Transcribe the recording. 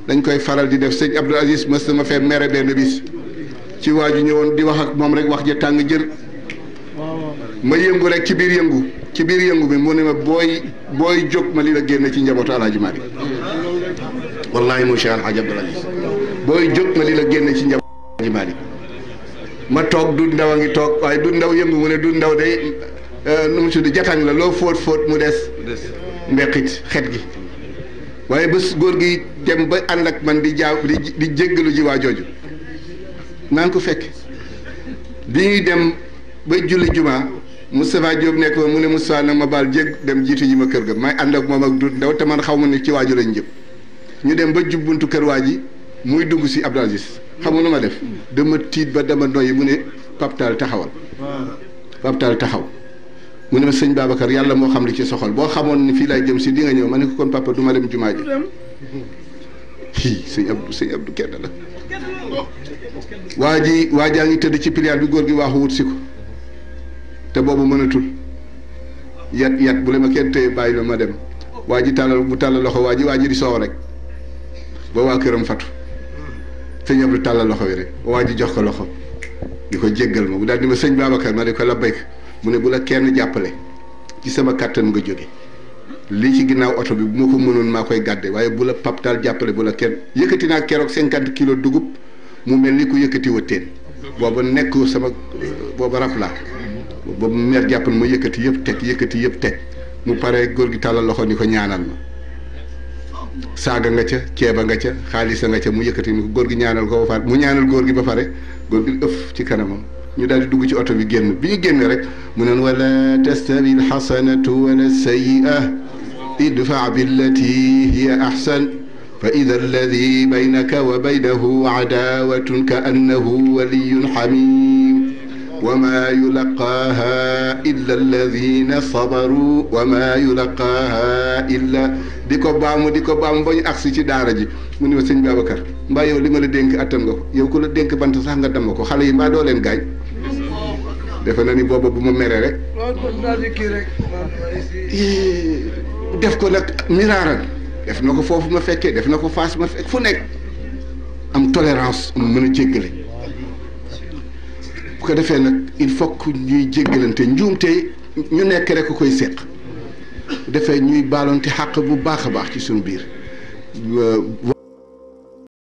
dañ koy faral di def sëñ Abdou Aziz mës na ma fee mere benn bis ci waaju ñëwoon di wax ak moom rek wax ja tàng jër ma yëngu rek ci biir yëngu bi mu ne ma booy jóg ma li la génn ci njabootu Alaaji Maalik wallahi mu Cheikh Alhaji Abdou Aziz booy jóg ma li la génn ci njabootu Alaaji Maalik ma toog du ndaw a ngi toog waaye du ndaw yëngu mu ne du ndaw day nu mu tudd jatang la loo fóot mu des mbeqit xet gi waaye bés góor gi dem ba ànd ak man di jéggalu ji waa jooju naan ko fekk bi ñuy dem ba julli jumaa Moustapha Diop nekk mu ne Moustapha nag ma baal jég dem jiitu ji ma kër ga may ànd ak moom ak du ndaw te man xaw ma ne ci waaju lañ jëm ñu dem ba jubbuntu kër waa ji muy dugg si Abdou Aziz xam nga nu ma def dama tiit ba dama noyyi mu ne Paptal taxawal Paptal taxaw mu ne ma sëñ Babacar yàlla moo xam li ci soxal boo xamoon ni fii laay jëm si di nga ñëw ma ne ko kon papa du ma dem jumaa ji sëñ Abdou kenn la waa jaa ngi tëdd ci pilier bi góor gi waaxu wut si ko te boobu mënatul yat bu le ma kenn téye bàyyi la ma dem waa ji tàllal loxo waa ji di soow rek ba waa këram fatu sëñ Abdou tàllal loxo wi rek waa ji jox ko loxo di ko jéggal ma bu daal di ma sëñ Babacar ma ne ko la béyk mu ne bu la kenn jàppale ci sama kàttan nga jóge lii ci ginnaaw oto bi bu ma ko mënoon maa koy gàdde waaye bu la Paptal jàppale bu la kenn yëkkati naa keroog 50 kilos dugub mu mel ni ku yëkkati wëtteen booba nekk sama booba rab laa boobu meer jàppal ma yëkkati yëpp teg mu pare góor gi tàllal loxo ni ko ñaanal ma saaga nga ca ceeba nga ca xaalisa nga ca mu yëkkati ni ko góor gi ñaanal ko ba pare mu ñaanal góor gi ba pare góor gi ëf ci kanamam ñu daal di dugg ci oto bi génn bi ñu génn rek mu neen wala tastawi alxasanatu wala sayyi'a idfa billati hiya ahsan fa ida alladi baynaka wa baynahu adawatun ka annahu waliyun xamim wa ma yulaqaaha illa alladina sabaru wa ma yulaqaaha illa di ko baamu ba ñu agsi ci daara ji mu ne ma sëñ Babacar mbaa yow li ma la dénk attan nga ko yow ku la dénk bant sax nga damm ko xale yi mbaa doo leen gaañ defe na ni booba bu ma meree rek def ko nag miraaran def na ko foofu ma fekkee def na ko faas ma fekk fu nekk am tolérance am mën a jéggale bu ko defee nag il faut que ñuy jéggalante njuumte ñu nekk rek koy séq defee ñuy baalonte xàq bu baax a baax ci suñu biir